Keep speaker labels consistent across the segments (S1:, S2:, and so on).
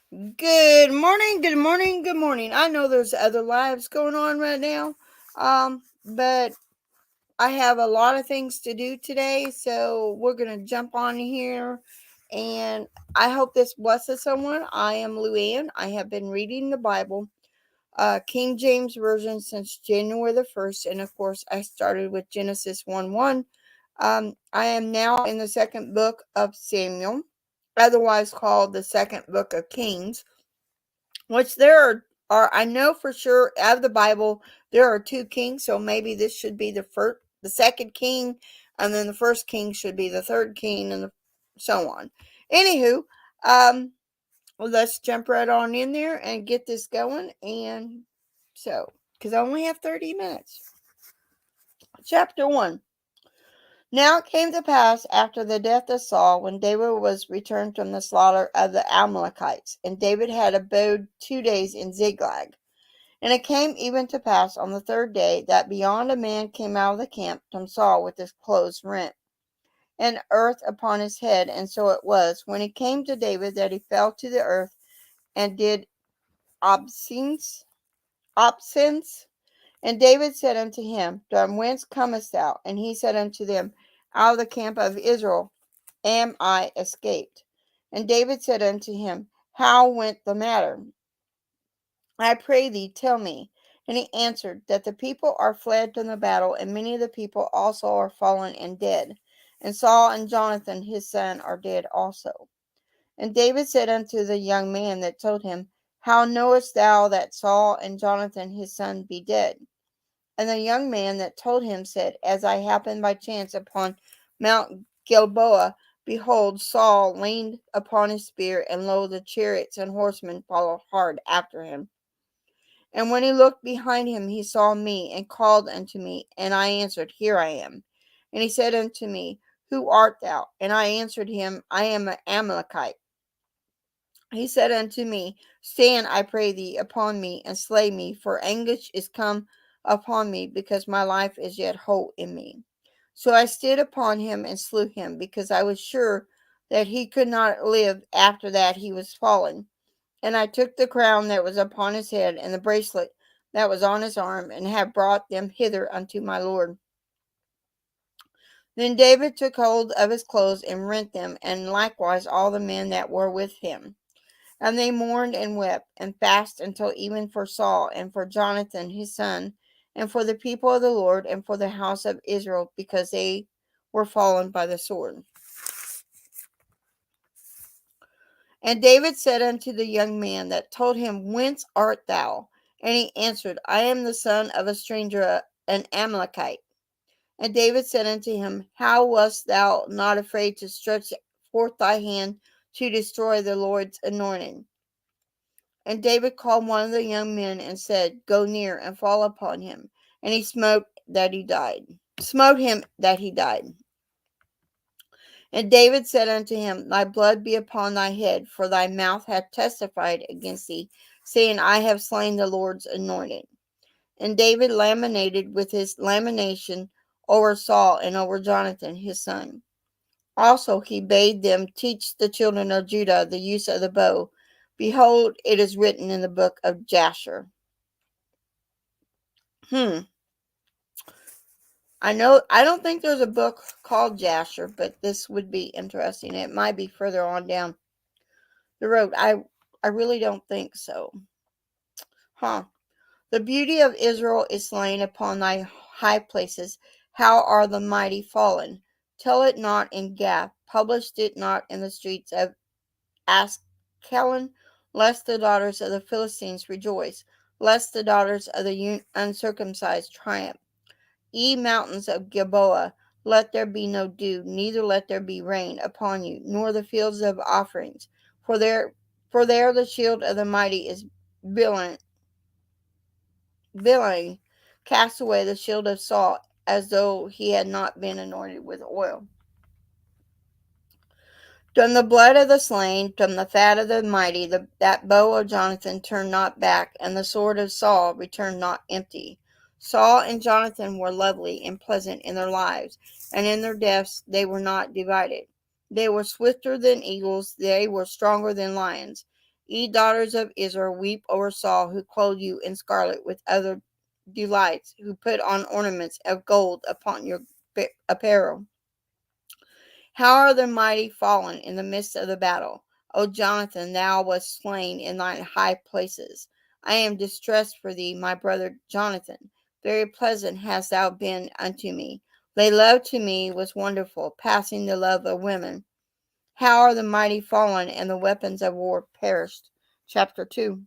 S1: Good morning, good morning, good morning. I know there's other lives going on right now, but I have a lot of things to do today, so we're gonna jump on here, and I hope this blesses someone. I am Luann. I have been reading the Bible, King James Version, since January the 1st, and of course, I started with Genesis 1:1. I am now in the second book of Samuel, otherwise called the second book of Kings, which there are I know for sure out of the Bible there are two kings, so maybe this should be the second king, and then the first king should be the third king, and so on. Anywho, um, let's jump right on in there and get this going. And so, because I only have 30 minutes. Chapter 1. Now it came to pass after the death of Saul, when David was returned from the slaughter of the Amalekites, and David had abode 2 days in Ziklag. And it came even to pass on the third day that beyond a man came out of the camp from Saul with his clothes rent, and earth upon his head. And so it was, when he came to David, that he fell to the earth and did obeisance. obeisance. And David said unto him, From whence comest thou? And he said unto them, Out of the camp of Israel am I escaped. And David said unto him, How went the matter? I pray thee, tell me. And he answered, That the people are fled from the battle, and many of the people also are fallen and dead. And Saul and Jonathan his son are dead also. And David said unto the young man that told him, How knowest thou that Saul and Jonathan his son be dead? And the young man that told him said, As I happened by chance upon Mount Gilboa, behold, Saul leaned upon his spear, and lo, the chariots and horsemen followed hard after him. And when he looked behind him, he saw me, and called unto me, and I answered, Here I am. And he said unto me, Who art thou? And I answered him, I am an Amalekite. He said unto me, Stand, I pray thee, upon me, and slay me, for anguish is come upon me, because my life is yet whole in me. So I stood upon him and slew him, because I was sure that he could not live after that he was fallen. And I took the crown that was upon his head, and the bracelet that was on his arm, and have brought them hither unto my lord. Then David took hold of his clothes and rent them, and likewise all the men that were with him. And they mourned and wept, and fasted until even for Saul, and for Jonathan his son, and for the people of the Lord, and for the house of Israel, because they were fallen by the sword. And David said unto the young man that told him, Whence art thou? And he answered, I am the son of a stranger, an Amalekite. And David said unto him, How wast thou not afraid to stretch forth thy hand to destroy the Lord's anointed? And David called one of the young men and said, Go near and fall upon him. And he smote him that he died. And David said unto him, Thy blood be upon thy head, for thy mouth hath testified against thee, saying, I have slain the Lord's anointed. And David laminated with his lamentation over Saul and over Jonathan his son. Also he bade them teach the children of Judah the use of the bow. Behold, it is written in the book of Jasher. I don't think there's a book called Jasher, but this would be interesting. It might be further on down the road. I really don't think so. The beauty of Israel is slain upon thy high places. How are the mighty fallen? Tell it not in Gath, published it not in the streets of Askelon, lest the daughters of the Philistines rejoice, lest the daughters of the uncircumcised triumph. Ye mountains of Gilboa, let there be no dew, neither let there be rain upon you, nor the fields of offerings, for there the shield of the mighty is billowing, cast away the shield of Saul, as though he had not been anointed with oil. From the blood of the slain, from the fat of the mighty, that bow of Jonathan turned not back, and the sword of Saul returned not empty. Saul and Jonathan were lovely and pleasant in their lives, and in their deaths they were not divided. They were swifter than eagles, they were stronger than lions. Ye daughters of Israel, weep over Saul, who clothed you in scarlet with other delights, who put on ornaments of gold upon your apparel. How are the mighty fallen in the midst of the battle? O Jonathan, thou wast slain in thine high places. I am distressed for thee, my brother Jonathan. Very pleasant hast thou been unto me. Thy love to me was wonderful, passing the love of women. How are the mighty fallen, and the weapons of war perished? Chapter 2.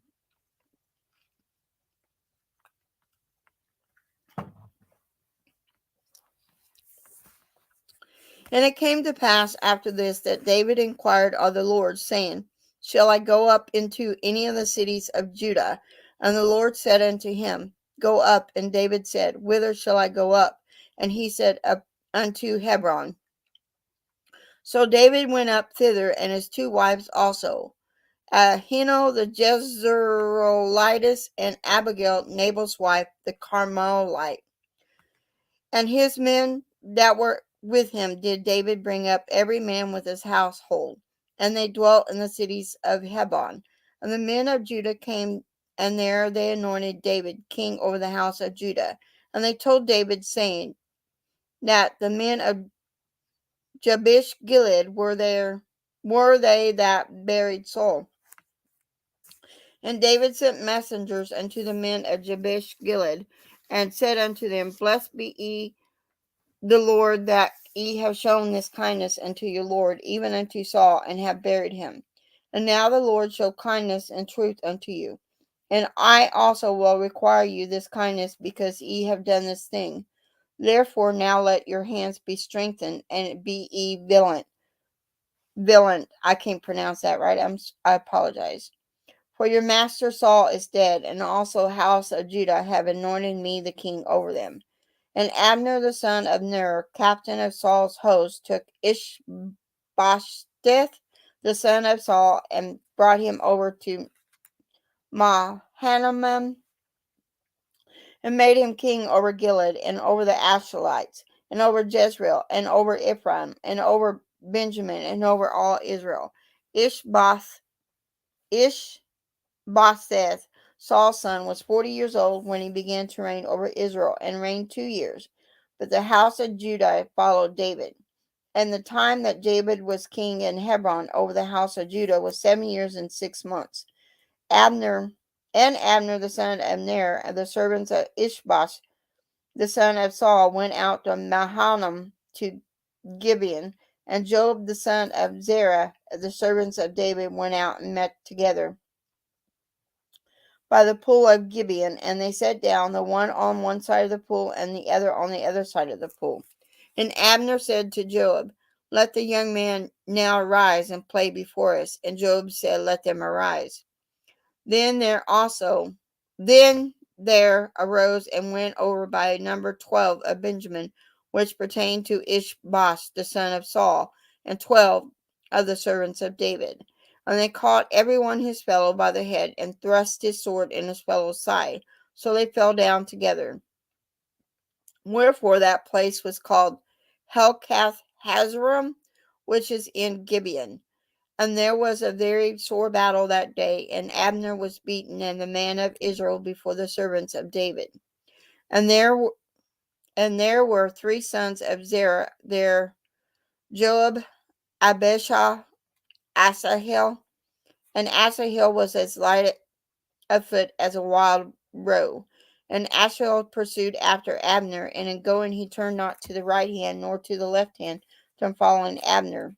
S1: And it came to pass after this that David inquired of the Lord, saying, Shall I go up into any of the cities of Judah? And the Lord said unto him, Go up. And David said, Whither shall I go up? And he said, Up unto Hebron. So David went up thither, and his two wives also, Ahinoam the Jezreelitess, and Abigail, Nabal's wife, the Carmelite. And his men that were with him did David bring up, every man with his household. And they dwelt in the cities of Hebron. And the men of Judah came, and there they anointed David king over the house of Judah. And they told David, saying, that the men of Jabesh Gilead were they that buried Saul. And David sent messengers unto the men of Jabesh Gilead, and said unto them, Blessed be ye the Lord, that ye have shown this kindness unto your Lord, even unto Saul, and have buried him. And now the Lord show kindness and truth unto you. And I also will require you this kindness, because ye have done this thing. Therefore now let your hands be strengthened, and be ye vigilant. I can't pronounce that right. I apologize. For your master Saul is dead, and also house of Judah have anointed me the king over them. And Abner the son of Ner, captain of Saul's host, took Ishbosheth the son of Saul, and brought him over to Mahanaim, and made him king over Gilead, and over the Asherites, and over Jezreel, and over Ephraim, and over Benjamin, and over all Israel. Ishbosheth, Saul's son, was 40 years old when he began to reign over Israel, and reigned 2 years. But the house of Judah followed David. And the time that David was king in Hebron over the house of Judah was 7 years and 6 months. Abner the son of Ner, and the servants of Ishbosheth the son of Saul, went out to Mahanaim to Gibeon. And Joab the son of Zerah, the servants of David, went out and met together by the pool of Gibeon, and they sat down, the one on one side of the pool, and the other on the other side of the pool. And Abner said to Joab, Let the young man now arise and play before us. And Joab said, Let them arise. Then there arose and went over by number 12 of Benjamin, which pertained to Ishbosheth the son of Saul, and 12 of the servants of David. And they caught every one his fellow by the head, and thrust his sword in his fellow's side. So they fell down together. Wherefore that place was called Helkath Hazarim, which is in Gibeon. And there was a very sore battle that day, and Abner was beaten, and the man of Israel before the servants of David. And there were 3 sons of Zerah there, Joab, Abishai, Asahel. And Asahel was as light of foot as a wild roe. And Asahel pursued after Abner, and in going he turned not to the right hand nor to the left hand, from following Abner.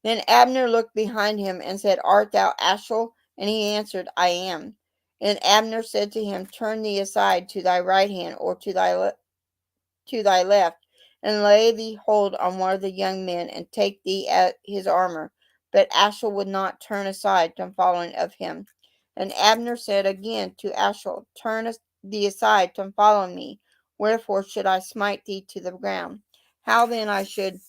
S1: Then Abner looked behind him, and said, Art thou Asahel? And he answered, I am. And Abner said to him, Turn thee aside to thy right hand, or to thy left, and lay thee hold on one of the young men, and take thee at his armor. But Asahel would not turn aside from following of him. And Abner said again to Asahel, Turn thee aside from following me. Wherefore should I smite thee to the ground? How then I should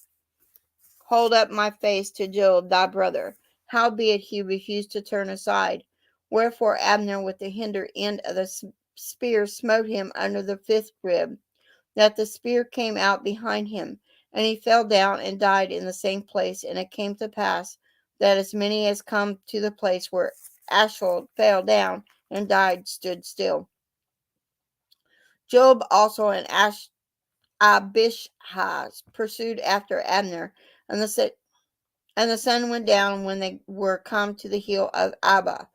S1: hold up my face to Joab thy brother? Howbeit he refused to turn aside. Wherefore Abner with the hinder end of the spear smote him under the 5th rib, that the spear came out behind him, and he fell down and died in the same place. And it came to pass, that as many as come to the place where Ashel fell down and died stood still. Joab also and Abishai pursued after Abner, and the sun went down when they were come to the hill of Amah,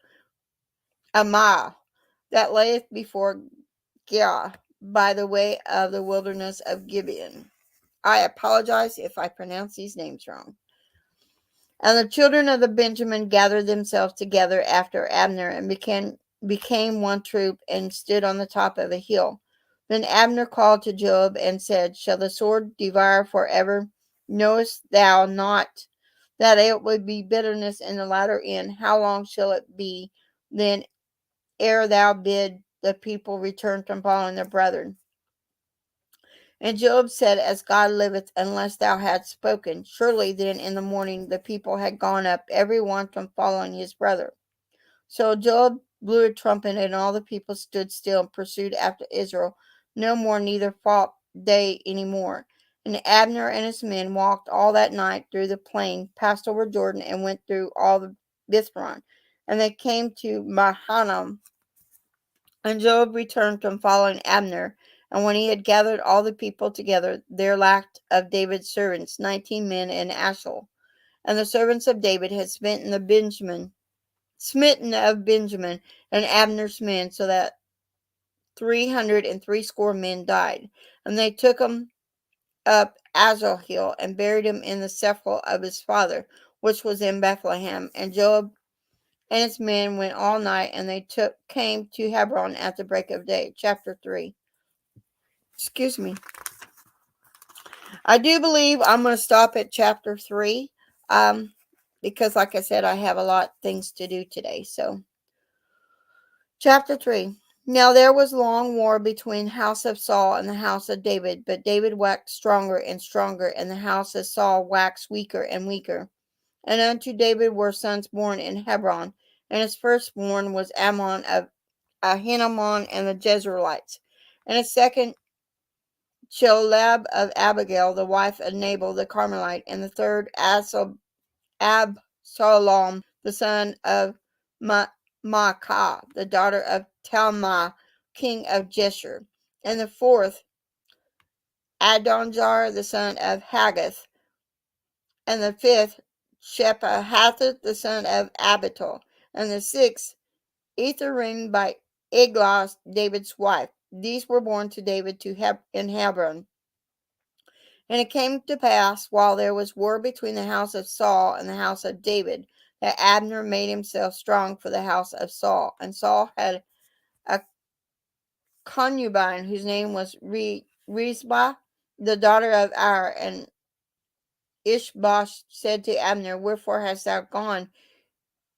S1: that layeth before Giah, by the way of the wilderness of Gibeon. I apologize if I pronounce these names wrong. And the children of the Benjamin gathered themselves together after Abner and became one troop and stood on the top of a hill. Then Abner called to Joab and said, Shall the sword devour forever? Knowest thou not that it would be bitterness in the latter end? How long shall it be then ere thou bid the people return from following their brethren? And Joab said, As God liveth, unless thou hadst spoken, surely then in the morning the people had gone up, every one from following his brother. So Joab blew a trumpet, and all the people stood still and pursued after Israel. No more, neither fought they any more. And Abner and his men walked all that night through the plain, passed over Jordan, and went through all the Bithron. And they came to Mahanaim. And Joab returned from following Abner. And when he had gathered all the people together, there lacked of David's servants 19 men in Ashel. And the servants of David had smitten of Benjamin and Abner's men, so that 360 men died. And they took him up Azal hill and buried him in the sepulchre of his father, which was in Bethlehem. And Joab and his men went all night, and they came to Hebron at the break of day. Chapter 3. Excuse me. I do believe I'm going to stop at chapter 3, because, like I said, I have a lot of things to do today. So, chapter 3. Now there was long war between the house of Saul and the house of David, but David waxed stronger and stronger, and the house of Saul waxed weaker and weaker. And unto David were sons born in Hebron, and his firstborn was Ammon of Ahinoam and the Jezreelites, and his second Cholab of Abigail, the wife of Nabal the Carmelite, and the third Absalom, the son of Maacah, the daughter of Talmai, king of Geshur, and the fourth Adonijah, the son of Haggith, and the fifth Shephahath, the son of Abital, and the sixth Etharim by Eglah, David's wife. These were born to David in Hebron. And it came to pass, while there was war between the house of Saul and the house of David, that Abner made himself strong for the house of Saul. And Saul had a concubine whose name was Rizbah, the daughter of Ar. And Ishbosh said to Abner, Wherefore hast thou gone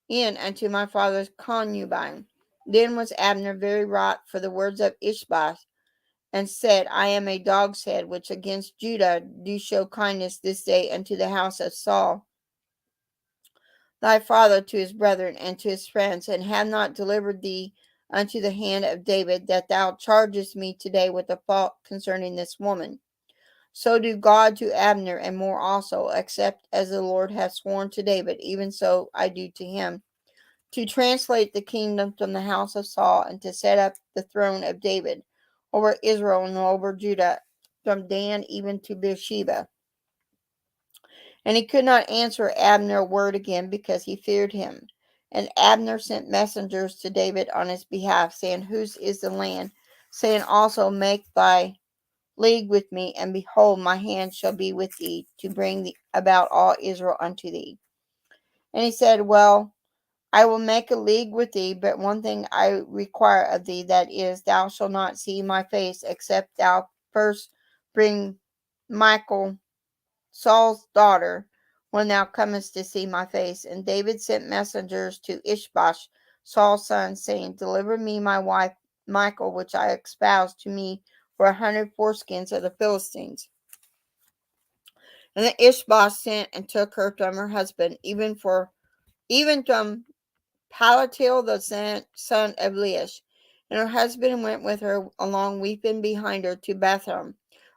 S1: in unto my father's concubine? Then was Abner very wroth for the words of Ishbosh, and said, I am a dog's head, which against Judah do show kindness this day unto the house of Saul, thy father, to his brethren and to his friends, and have not delivered thee unto the hand of David, that thou chargest me today with a fault concerning this woman. So do God to Abner, and more also, except as the Lord hath sworn to David, even so I do to him, to translate the kingdom from the house of Saul, and to set up the throne of David over Israel and over Judah, from Dan even to Beersheba. And he could not answer Abner a word again, because he feared him. And Abner sent messengers to David on his behalf, saying, Whose is the land? Saying also, Make thy league with me, and behold, my hand shall be with thee, to bring about all Israel unto thee. And he said, Well, I will make a league with thee, but one thing I require of thee, that is, thou shalt not see my face, except thou first bring Michal, Saul's daughter, when thou comest to see my face. And David sent messengers to Ishbosh, Saul's son, saying, Deliver me my wife Michal, which I espoused to me for 100 foreskins of the Philistines. And the Ishbosh sent and took her from her husband, even from Palatiel, the son of Laish. And her husband went with her along, weeping behind her, to Bethlehem.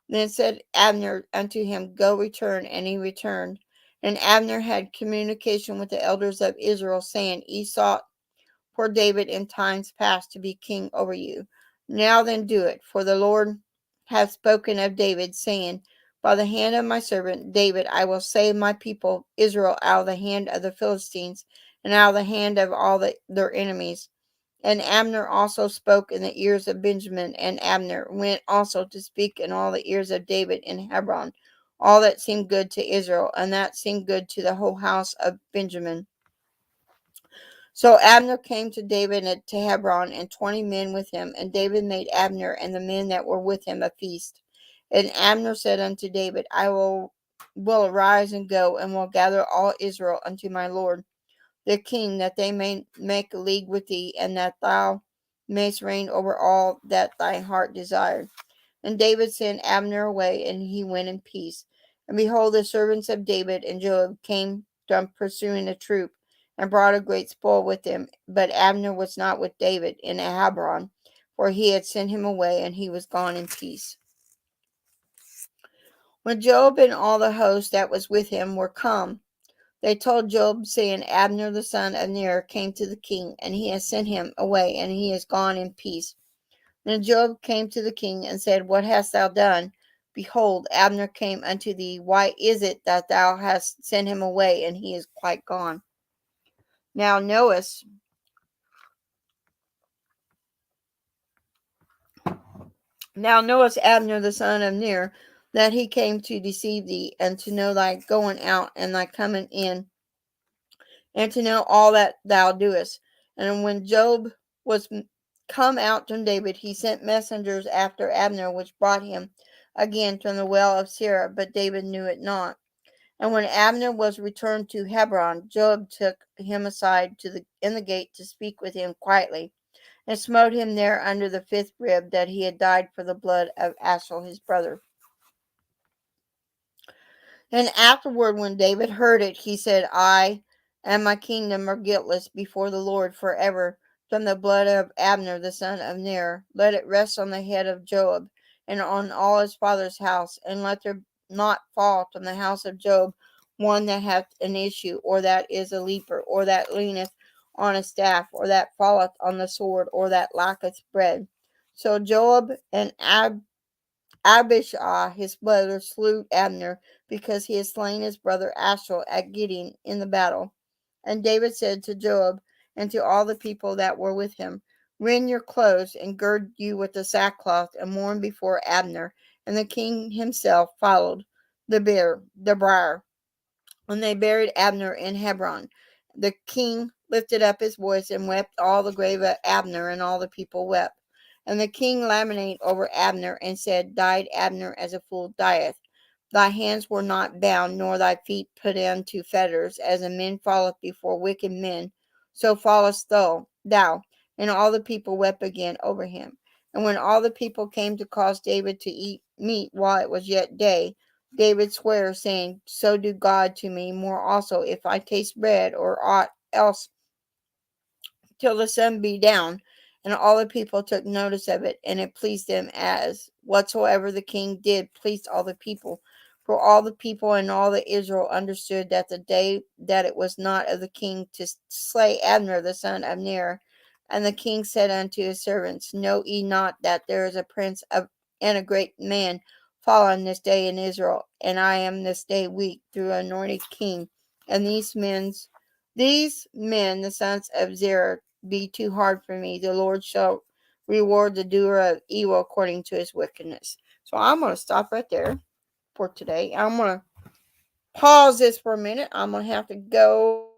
S1: Then said Abner unto him, Go return. And he returned. And Abner had communication with the elders of Israel, saying, Ye sought for David in times past to be king over you. Now then do it, for the Lord hath spoken of David, saying, By the hand of my servant David I will save my people Israel out of the hand of the Philistines, and out of the hand of all their enemies. And Abner also spoke in the ears of Benjamin, and Abner went also to speak in all the ears of David in Hebron, all that seemed good to Israel, and that seemed good to the whole house of Benjamin. So Abner came to David to Hebron, and 20 men with him. And David made Abner and the men that were with him a feast. And Abner said unto David, I will arise and go, and will gather all Israel unto my lord the king, that they may make a league with thee, and that thou mayst reign over all that thy heart desired. And David sent Abner away, and he went in peace. And behold, the servants of David and Joab came from pursuing the troop, and brought a great spoil with them. But Abner was not with David in Hebron, for he had sent him away, and he was gone in peace. When Joab and all the host that was with him were come, they told Joab, saying, Abner the son of Ner came to the king, and he has sent him away, and he is gone in peace. Then Joab came to the king and said, What hast thou done? Behold, Abner came unto thee. Why is it that thou hast sent him away, and he is quite gone? Now knowest Abner the son of Ner, that he came to deceive thee, and to know thy going out and thy coming in, and to know all that thou doest. And when Joab was come out from David, he sent messengers after Abner, which brought him again from the well of Sirah, but David knew it not. And when Abner was returned to Hebron, Joab took him aside in the gate to speak with him quietly, and smote him there under the fifth rib, that he had died for the blood of Asahel his brother. And afterward, when David heard it, he said, I and my kingdom are guiltless before the Lord forever from the blood of Abner the son of Ner. Let it rest on the head of Joab and on all his father's house, and let there not fall from the house of Joab one that hath an issue, or that is a leaper, or that leaneth on a staff, or that falleth on the sword, or that lacketh bread. So Joab and Abishai his brother slew Abner, because he had slain his brother Asahel at Gibeon in the battle. And David said to Joab and to all the people that were with him, Rend your clothes, and gird you with the sackcloth, and mourn before Abner. And the king himself followed the bier. When they buried Abner in Hebron, the king lifted up his voice and wept all the grave of Abner, and all the people wept. And the king lamented over Abner, and said, Died Abner as a fool dieth. Thy hands were not bound, nor thy feet put into fetters, as a man falleth before wicked men, so fallest thou. And all the people wept again over him. And when all the people came to cause David to eat meat while it was yet day, David sware, saying, So do God to me more also, if I taste bread or aught else till the sun be down. And all the people took notice of it, and it pleased them, as whatsoever the king did pleased all the people. For all the people and all the Israel understood that the day that it was not of the king to slay Abner the son of Ner. And the king said unto his servants, Know ye not that there is a prince and a great man fallen this day in Israel, and I am this day weak through anointed king, and these men, the sons of Zerah, be too hard for me. The Lord shall reward the doer of evil according to his wickedness. So I'm going to stop right there for today. I'm going to pause this for a minute. I'm going to have to go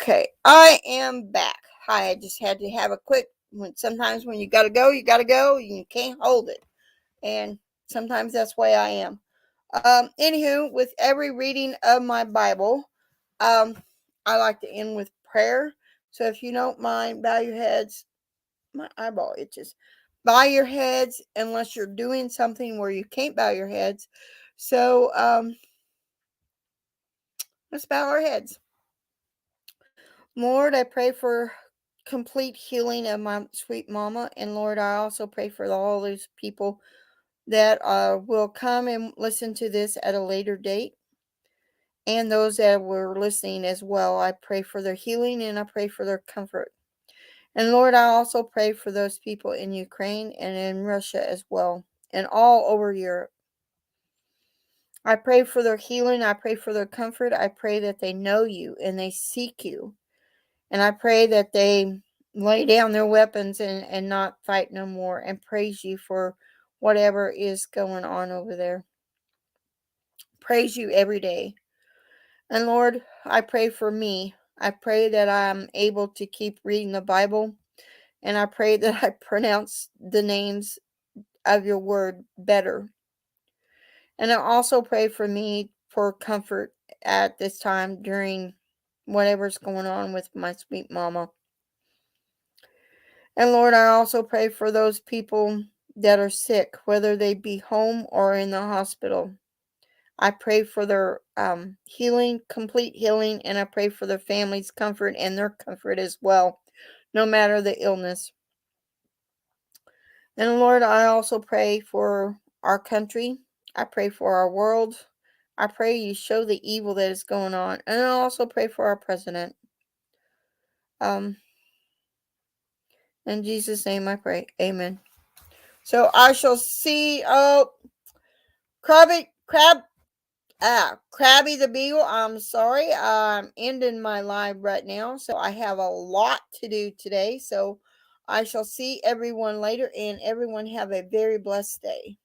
S1: Okay, I am back. Hi, I just had to have a quick. Sometimes when you gotta go, you gotta go. You can't hold it, and sometimes that's the way I am. Anywho, with every reading of my Bible, I like to end with prayer. So if you don't mind, bow your heads. My eyeball itches. Bow your heads unless you're doing something where you can't bow your heads. So let's bow our heads. Lord, I pray for complete healing of my sweet mama. And Lord, I also pray for all those people that will come and listen to this at a later date. And those that were listening as well. I pray for their healing and I pray for their comfort. And Lord, I also pray for those people in Ukraine and in Russia as well, and all over Europe. I pray for their healing. I pray for their comfort. I pray that they know you and they seek you. And I pray that they lay down their weapons and not fight no more and praise you for whatever is going on over there. Praise you every day. And Lord, I pray for me. I pray that I'm able to keep reading the Bible. And I pray that I pronounce the names of your word better. And I also pray for me for comfort at this time during whatever's going on with my sweet mama. And Lord, I also pray for those people that are sick, whether they be home or in the hospital. I pray for their healing, complete healing, and I pray for their family's comfort and their comfort as well, no matter the illness. And Lord, I also pray for our country. I pray for our world. I pray you show the evil that is going on. And I also pray for our president. In Jesus' name I pray. Amen. So I shall see Crabby the Beagle. I'm sorry. I'm ending my live right now. So I have a lot to do today. So I shall see everyone later and everyone have a very blessed day.